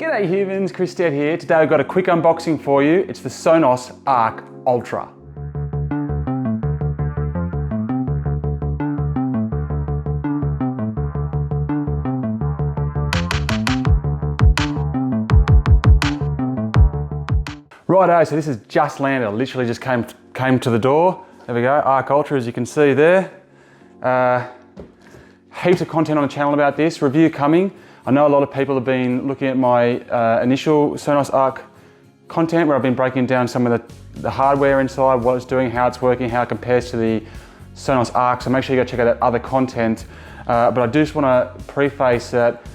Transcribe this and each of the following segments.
G'day humans, Chris Stead here. Today I've got a quick unboxing for you. It's the Sonos Arc Ultra. Righto, so this has just landed. I literally just came to the door. There we go, Arc Ultra, as you can see there. Heaps of content on the channel about this, review coming. I know a lot of people have been looking at my initial Sonos Arc content where I've been breaking down some of the hardware inside, what it's doing, how it's working, how it compares to the Sonos Arc. So make sure you go check out that other content. But I just want to preface that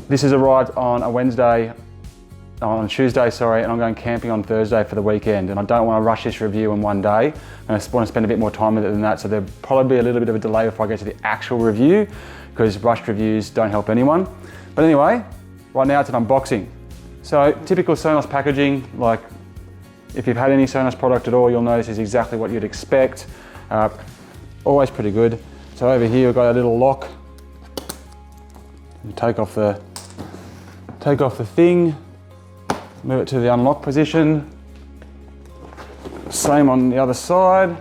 this has arrived on a Tuesday, sorry, and I'm going camping on Thursday for the weekend, and I don't want to rush this review in one day, and I want to spend a bit more time with it than that, so there'll probably be a little bit of a delay before I get to the actual review, because rushed reviews don't help anyone. But anyway, right now it's an unboxing. So typical Sonos packaging, like if you've had any Sonos product at all, you'll notice is exactly what you'd expect. Always pretty good. So over here we've got a little lock. You take off the thing, move it to the unlock position. Same on the other side.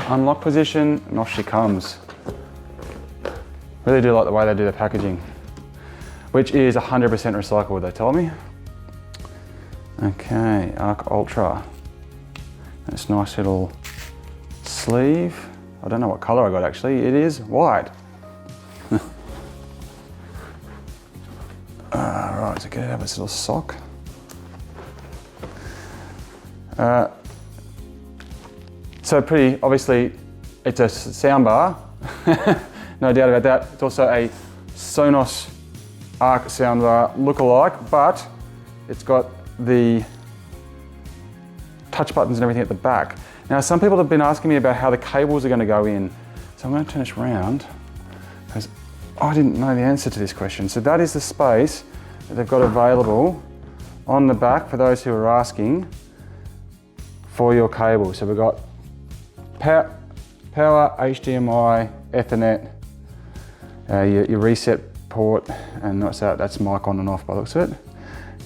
Unlock position, and off she comes. Really do like the way they do the packaging, which is 100% recyclable, they told me. Okay, Arc Ultra. This nice little sleeve. I don't know what color I got actually. It is white. Right, so get out of this little sock. So pretty, obviously, it's a soundbar. No doubt about that. It's also a Sonos Arc soundbar lookalike, but it's got the touch buttons and everything at the back. Now, some people have been asking me about how the cables are going to go in. So I'm going to turn this around, because I didn't know the answer to this question. So that is the space that they've got available on the back for those who are asking for your cable. So we've got power, HDMI, Ethernet, your reset port, and that's mic on and off by the looks of it.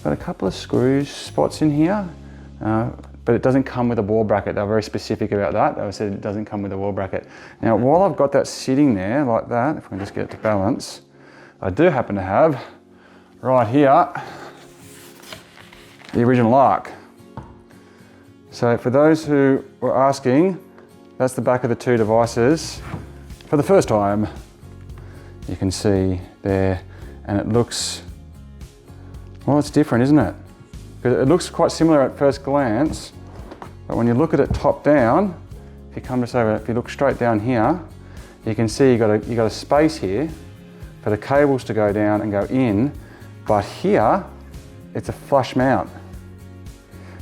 Got a couple of screw spots in here, but it doesn't come with a wall bracket. They're very specific about that. They said it doesn't come with a wall bracket. Now, while I've got that sitting there like that, if I can just get it to balance, I do happen to have right here the original Arc. So for those who were asking, that's the back of the two devices. For the first time, you can see there, and it looks, well, it's different, isn't it? Because it looks quite similar at first glance, but when you look at it top down, if you look straight down here, you can see you got a space here for the cables to go down and go in, but here it's a flush mount,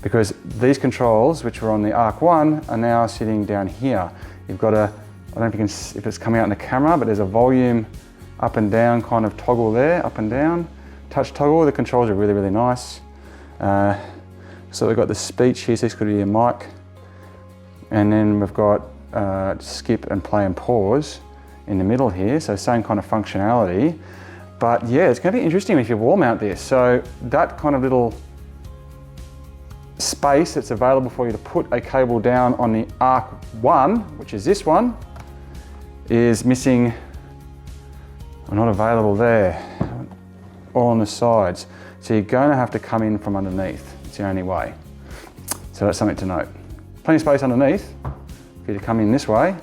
because these controls, which were on the Arc One, are now sitting down here. You've got I don't know if it's coming out in the camera, but there's a volume up and down kind of toggle there, up and down, touch toggle. The controls are really, really nice. So we've got the speech here, so this could be a mic. And then we've got skip and play and pause in the middle here, so same kind of functionality. But yeah, it's going to be interesting if you wall mount this. So that kind of little space that's available for you to put a cable down on the Arc One, which is this one, is missing, or not available there, or on the sides. So you're going to have to come in from underneath. It's the only way. So that's something to note. Plenty of space underneath for you to come in this way,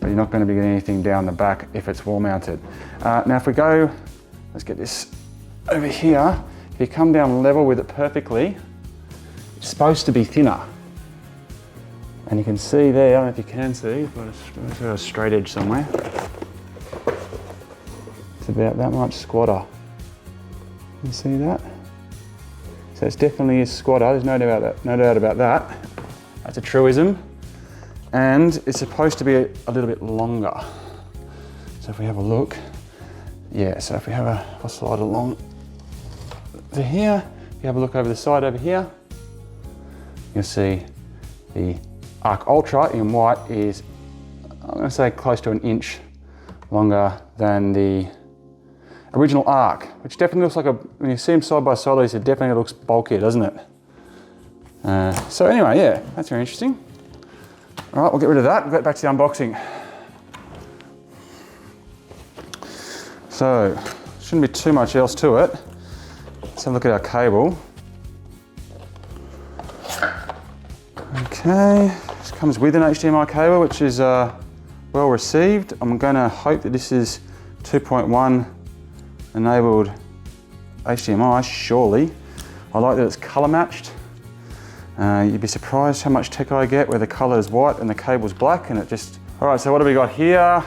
but you're not going to be getting anything down the back if it's wall mounted. Now if we go, let's get this over here. If you come down level with it perfectly, it's supposed to be thinner. And you can see there, I don't know if you can see, but it's got a straight edge somewhere. It's about that much squatter. You see that? So it's definitely a squatter, there's no doubt about that. That's a truism. And it's supposed to be a little bit longer. So if we have a look, yeah, so if we have I'll slide along to here, if you have a look over the side over here, you'll see the Arc Ultra in white is, I'm going to say, close to an inch longer than the original Arc, which definitely looks like when you see them side by side, it definitely looks bulkier, doesn't it? So anyway, yeah, that's very interesting. All right, we'll get rid of that. We'll get back to the unboxing. So, shouldn't be too much else to it. Let's have a look at our cable. Okay, this comes with an HDMI cable, which is well received. I'm gonna hope that this is 2.1 enabled HDMI, surely. I like that it's color matched. You'd be surprised how much tech I get where the color is white and the cable's black and it just... All right, so what have we got here?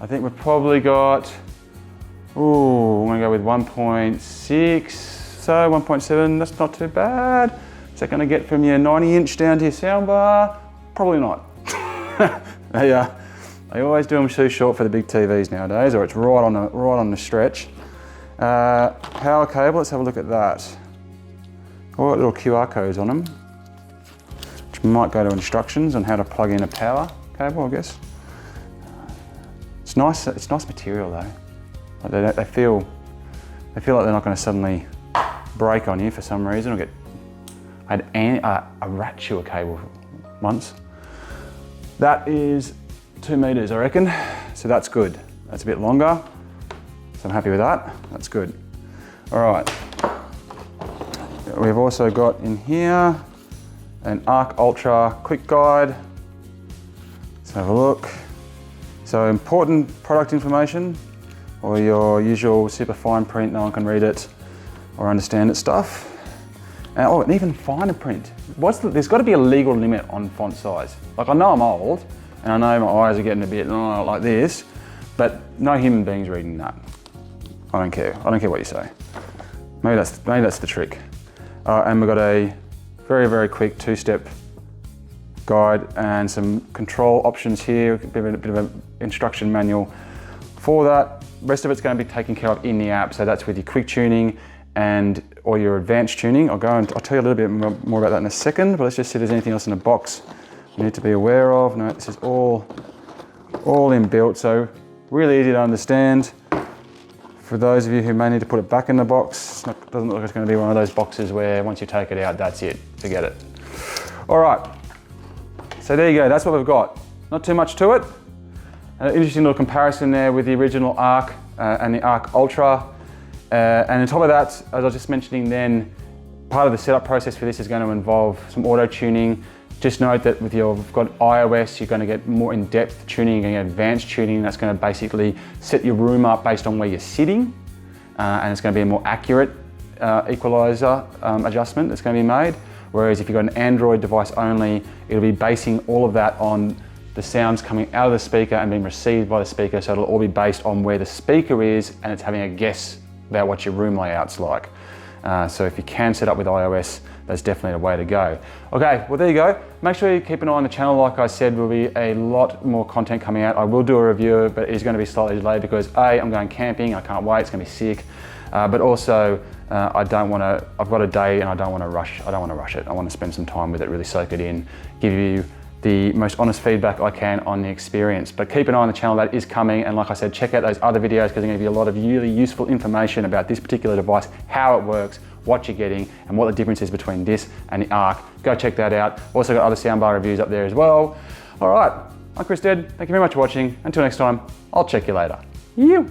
I think we've probably got, I'm gonna go with 1.6, so 1.7, that's not too bad. Is that gonna get from your 90-inch down to your soundbar? Probably not. They always do them too short for the big TVs nowadays, or it's right on the stretch. Power cable, let's have a look at that. Got little QR codes on them, which might go to instructions on how to plug in a power cable, I guess. It's nice material though. Like they feel like they're not going to suddenly break on you for some reason. I had a rat chewer cable once. That is 2 meters, I reckon. So that's good. That's a bit longer. So I'm happy with that. That's good. All right. We've also got in here an Arc Ultra quick guide. Let's have a look. So important product information, or your usual super fine print, no one can read it or understand it stuff. And even finer print. There's got to be a legal limit on font size. Like, I know I'm old, and I know my eyes are getting a bit like this, but no human being's reading that. I don't care. I don't care what you say. Maybe that's the trick. And we've got a very, very quick 2-step guide and some control options here, a bit of an instruction manual for that. The rest of it's going to be taken care of in the app, so that's with your quick tuning or your advanced tuning. I'll tell you a little bit more about that in a second, but let's just see if there's anything else in the box you need to be aware of. No, this is all inbuilt, so really easy to understand. For those of you who may need to put it back in the box, it doesn't look like it's going to be one of those boxes where once you take it out, that's it, forget it. All right, so there you go, that's what we've got. Not too much to it. An interesting little comparison there with the original Arc and the Arc Ultra. And on top of that, as I was just mentioning then, part of the setup process for this is going to involve some auto tuning. Just note that with you've got iOS, you're going to get more in-depth tuning, you're going to get advanced tuning. That's going to basically set your room up based on where you're sitting, and it's going to be a more accurate equalizer adjustment that's going to be made. Whereas if you've got an Android device only, it'll be basing all of that on the sounds coming out of the speaker and being received by the speaker, so it'll all be based on where the speaker is, and it's having a guess about what your room layout's like. So if you can set up with iOS, that's definitely the way to go. Okay, well there you go. Make sure you keep an eye on the channel. Like I said, there'll be a lot more content coming out. I will do a review, but it's going to be slightly delayed because A, I'm going camping, I can't wait, it's going to be sick. But also, I've got a day and I don't want to rush it. I want to spend some time with it, really soak it in, give you the most honest feedback I can on the experience. But keep an eye on the channel, that is coming. And like I said, check out those other videos because they're going to give you a lot of really useful information about this particular device, how it works, what you're getting, and what the difference is between this and the Arc. Go check that out. Also got other soundbar reviews up there as well. All right, I'm Chris Dead. Thank you very much for watching. Until next time, I'll check you later. You.